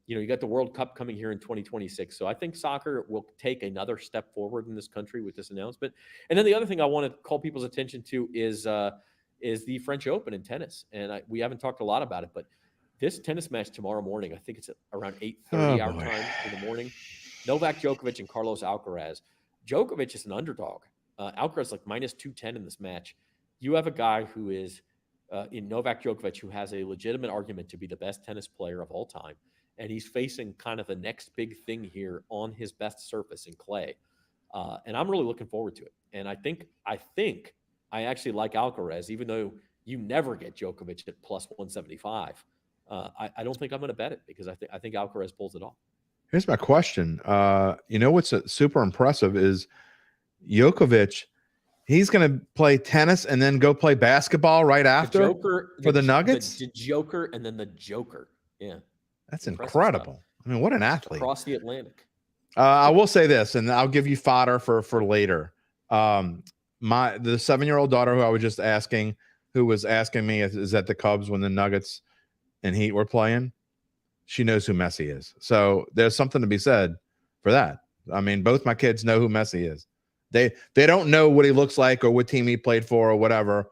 You got the World Cup coming here in 2026. So I think soccer will take another step forward in this country with this announcement. And then the other thing I want to call people's attention to is the French Open in tennis. And we haven't talked a lot about it, but this tennis match tomorrow morning, I think it's around 8:30 our time in the morning. Novak Djokovic and Carlos Alcaraz. Djokovic is an underdog. Alcaraz is like -210 in this match. You have a guy who is in Novak Djokovic, who has a legitimate argument to be the best tennis player of all time. And he's facing kind of the next big thing here on his best surface in clay. And I'm really looking forward to it. And I think I actually like Alcaraz, even though you never get Djokovic at +175. I don't think I'm going to bet it because I think Alcaraz pulls it off. Here's my question. What's super impressive is Djokovic. He's going to play tennis and then go play basketball right after for the Nuggets? The Joker and then the Joker. Yeah. That's incredible. I mean, what an athlete. Across the Atlantic. I will say this, and I'll give you fodder for later. The 7-year-old daughter who I was just asking, who was asking me is at the Cubs when the Nuggets and Heat were playing, she knows who Messi is. So there's something to be said for that. I mean, both my kids know who Messi is. They don't know what he looks like or what team he played for or whatever,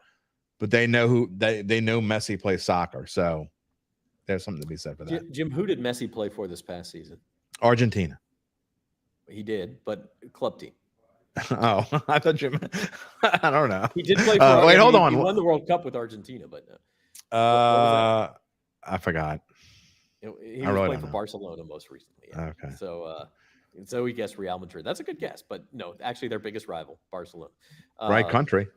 but they know they know Messi plays soccer. So there's something to be said for that. Jim, who did Messi play for this past season? Argentina. He did, but club team. Oh, I thought you meant, I don't know. He did play for wait, hold on. He won the World Cup with Argentina, but I forgot. He was playing for Barcelona most recently. Yeah. Okay. So we guessed Real Madrid. That's a good guess, but no, actually their biggest rival, Barcelona. Right country.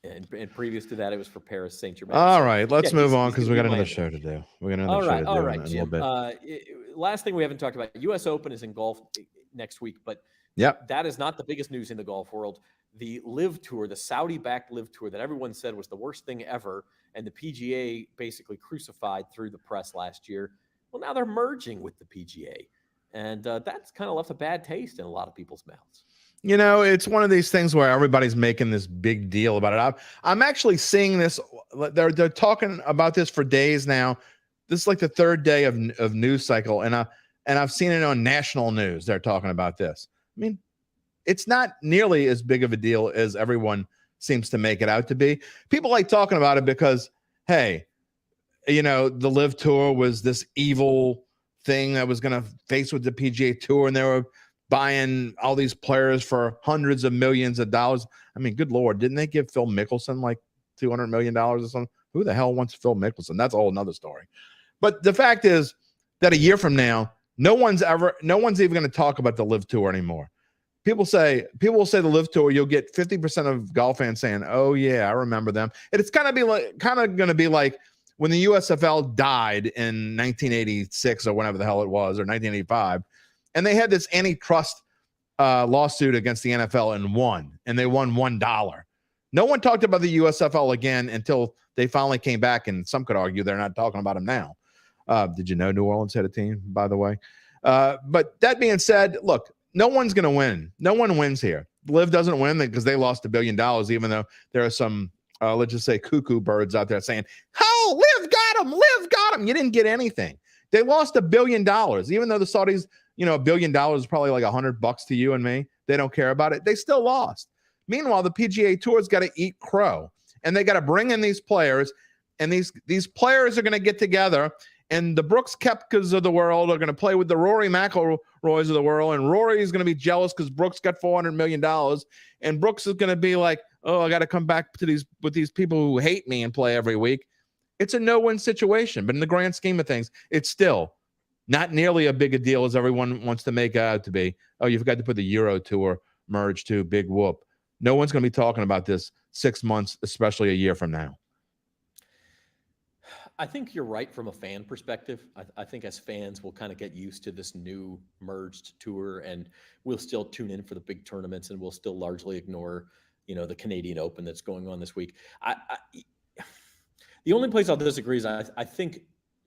And previous to that, it was for Paris Saint-Germain. All right, let's move on because we got another show to do. We're going to all right, Jim. Last thing we haven't talked about, U.S. Open is in golf next week, but that is not the biggest news in the golf world. The LIV Tour, the Saudi-backed LIV Tour that everyone said was the worst thing ever, and the PGA basically crucified through the press last year. Well, now they're merging with the PGA, and that's kind of left a bad taste in a lot of people's mouths. It's one of these things where everybody's making this big deal about it. I'm actually seeing this. They're talking about this for days now. This is like the third day of news cycle, and I've seen it on national news. They're talking about this. I mean, it's not nearly as big of a deal as everyone seems to make it out to be. People like talking about it because, hey, you know, the Live Tour was this evil thing that was going to face with the PGA Tour, and they were buying all these players for hundreds of millions of dollars. I mean, good Lord, didn't they give Phil Mickelson like $200 million or something? Who the hell wants Phil Mickelson? That's a whole nother story. But the fact is that a year from now, no one's even going to talk about the Live Tour anymore. People will say the Live Tour, you'll get 50% of golf fans saying, "Oh yeah, I remember them." And it's kind of going to be like when the USFL died in 1986 or whenever the hell it was, or 1985, and they had this antitrust lawsuit against the NFL and won, and they won $1. No one talked about the USFL again until they finally came back, and some could argue they're not talking about them now. Did you know New Orleans had a team, by the way? But that being said, look, no one's going to win. No one wins here. Liv doesn't win because they lost $1 billion, even though there are some, let's just say, cuckoo birds out there saying, "Oh, Liv got him. Liv got him." You didn't get anything. They lost $1 billion, even though the Saudis, you know, $1 billion is probably like $100 to you and me. They don't care about it. They still lost. Meanwhile, the PGA Tour's got to eat crow, and they got to bring in these players, and these players are going to get together, and the Brooks Koepkas of the world are going to play with the Rory McIlroys of the world, and Rory is going to be jealous because Brooks got $400 million, and Brooks is going to be like, "Oh, I got to come back to these people who hate me and play every week." It's a no-win situation, but in the grand scheme of things, it's still not nearly a big a deal as everyone wants to make it out to be. Oh, you forgot to put the Euro Tour merge too. Big whoop. No one's going to be talking about this 6 months, especially a year from now. I think you're right from a fan perspective. I think as fans, we'll kind of get used to this new merged tour, and we'll still tune in for the big tournaments, and we'll still largely ignore, you know, the Canadian Open that's going on this week. The only place I'll disagree is I think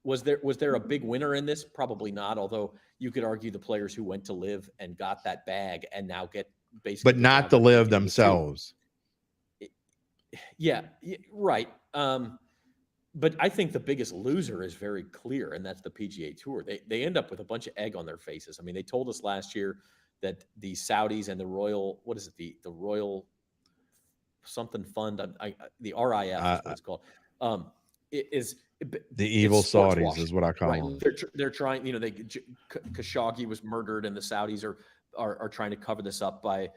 was there a big winner in this? Probably not. Although you could argue the players who went to Live and got that bag and now get basically, but not to Live themselves. Yeah, right. But I think the biggest loser is very clear, and that's the PGA Tour. They end up with a bunch of egg on their faces. I mean, they told us last year that the Saudis and the Royal, what is it, the Royal something fund, the RIF is what it's called, the evil Saudis is what I call them. They're trying, you know, Khashoggi was murdered, and the Saudis are trying to cover this up by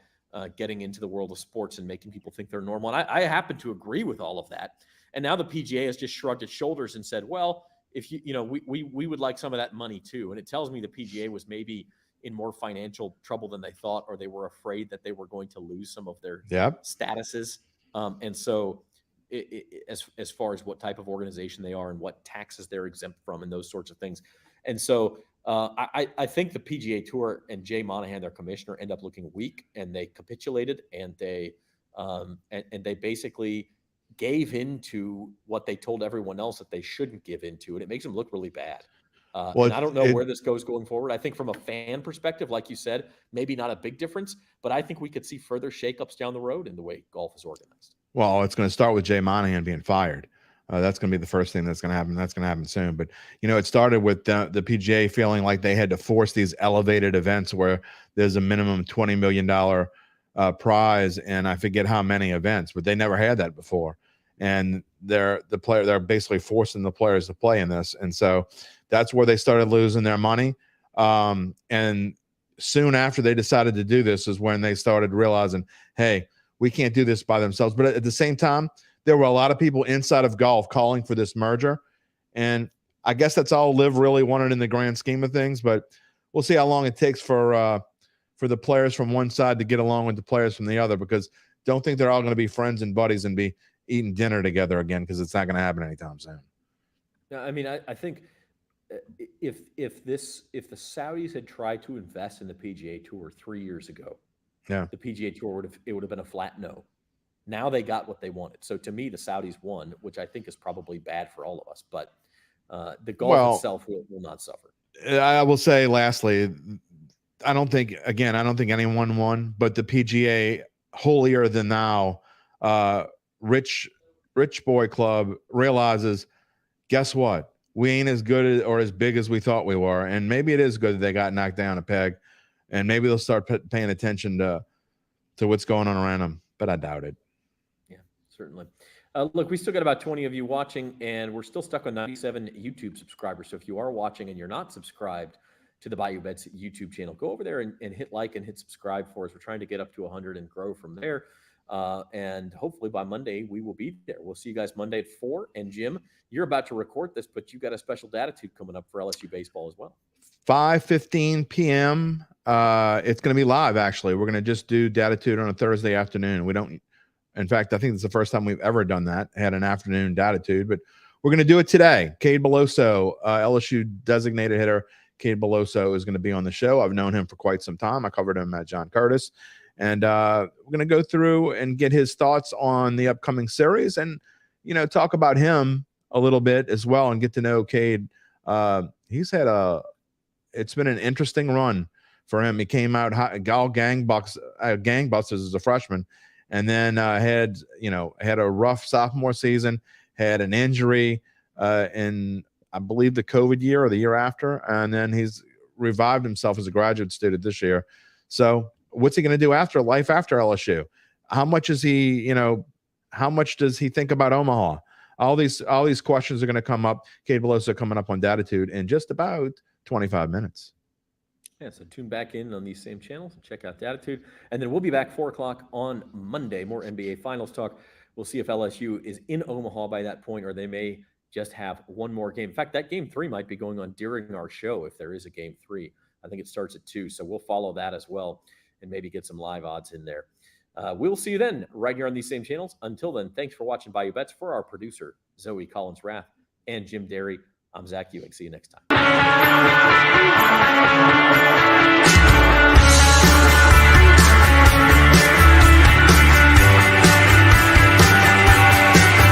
getting into the world of sports and making people think they're normal. And I happen to agree with all of that. And now the PGA has just shrugged its shoulders and said, "Well, if we would like some of that money too." And it tells me the PGA was maybe in more financial trouble than they thought, or they were afraid that they were going to lose some of their statuses. And so, as far as what type of organization they are and what taxes they're exempt from and those sorts of things. And so I think the PGA Tour and Jay Monahan, their commissioner, end up looking weak, and they capitulated, and they basically gave into what they told everyone else that they shouldn't give into, and it makes them look really bad. And I don't know where this goes going forward. I think from a fan perspective, like you said, maybe not a big difference, but I think we could see further shakeups down the road in the way golf is organized. Well, it's going to start with Jay Monahan being fired. That's going to be the first thing that's going to happen. That's going to happen soon. But, you know, it started with the PGA feeling like they had to force these elevated events where there's a minimum $20 million prize, and I forget how many events, but they never had that before. And they're basically forcing the players to play in this. And so that's where they started losing their money. And soon after they decided to do this is when they started realizing, hey, we can't do this by themselves. But at the same time, there were a lot of people inside of golf calling for this merger. And I guess that's all Liv really wanted in the grand scheme of things. But we'll see how long it takes for the players from one side to get along with the players from the other, because don't think they're all going to be friends and buddies and be eating dinner together again, because it's not going to happen anytime soon. Yeah, I mean, I think if the Saudis had tried to invest in the PGA Tour 3 years ago, the PGA Tour would have been a flat no. Now they got what they wanted. So to me, the Saudis won, which I think is probably bad for all of us. But the golf itself will not suffer. I will say, lastly, I don't think anyone won, but the PGA, holier than thou, rich boy club realizes, guess what? We ain't as good or as big as we thought we were. And maybe it is good that they got knocked down a peg, and maybe they'll start paying attention to what's going on around them, but I doubt it. Yeah, certainly. Look, we still got about 20 of you watching, and we're still stuck on 97 YouTube subscribers. So if you are watching and you're not subscribed to the Bayou Bets YouTube channel, go over there and hit like and hit subscribe for us. We're trying to get up to 100 and grow from there. And hopefully by Monday, we will be there. We'll see you guys Monday at 4. And Jim, you're about to record this, but you got a special datitude coming up for LSU baseball as well. 5:15 p.m. It's going to be live, actually. We're going to just do datitude on a Thursday afternoon. In fact, I think it's the first time we've ever done that, had an afternoon datitude, but we're going to do it today. Cade Beloso, LSU designated hitter, Cade Beloso is going to be on the show. I've known him for quite some time. I covered him at John Curtis. And we're going to go through and get his thoughts on the upcoming series and, talk about him a little bit as well and get to know Cade. It's been an interesting run for him. He came out gangbusters as a freshman, and then had a rough sophomore season, had an injury in, I believe, the COVID year or the year after, and then he's revived himself as a graduate student this year. So what's he going to do after LSU? How much does he think about Omaha? All these questions are going to come up. Cade Beloso coming up on Datitude in just about 25 minutes. Yeah, so tune back in on these same channels and check out the Attitude. And then we'll be back 4 o'clock on Monday. More NBA Finals talk. We'll see if LSU is in Omaha by that point, or they may just have one more game. In fact, that game 3 might be going on during our show if there is a game 3. I think it starts at 2, so we'll follow that as well and maybe get some live odds in there. We'll see you then right here on these same channels. Until then, thanks for watching Bayou Bets. For our producer, Zoe Collins-Rath, and Jim Derry, I'm Zach Ewing. See you next time.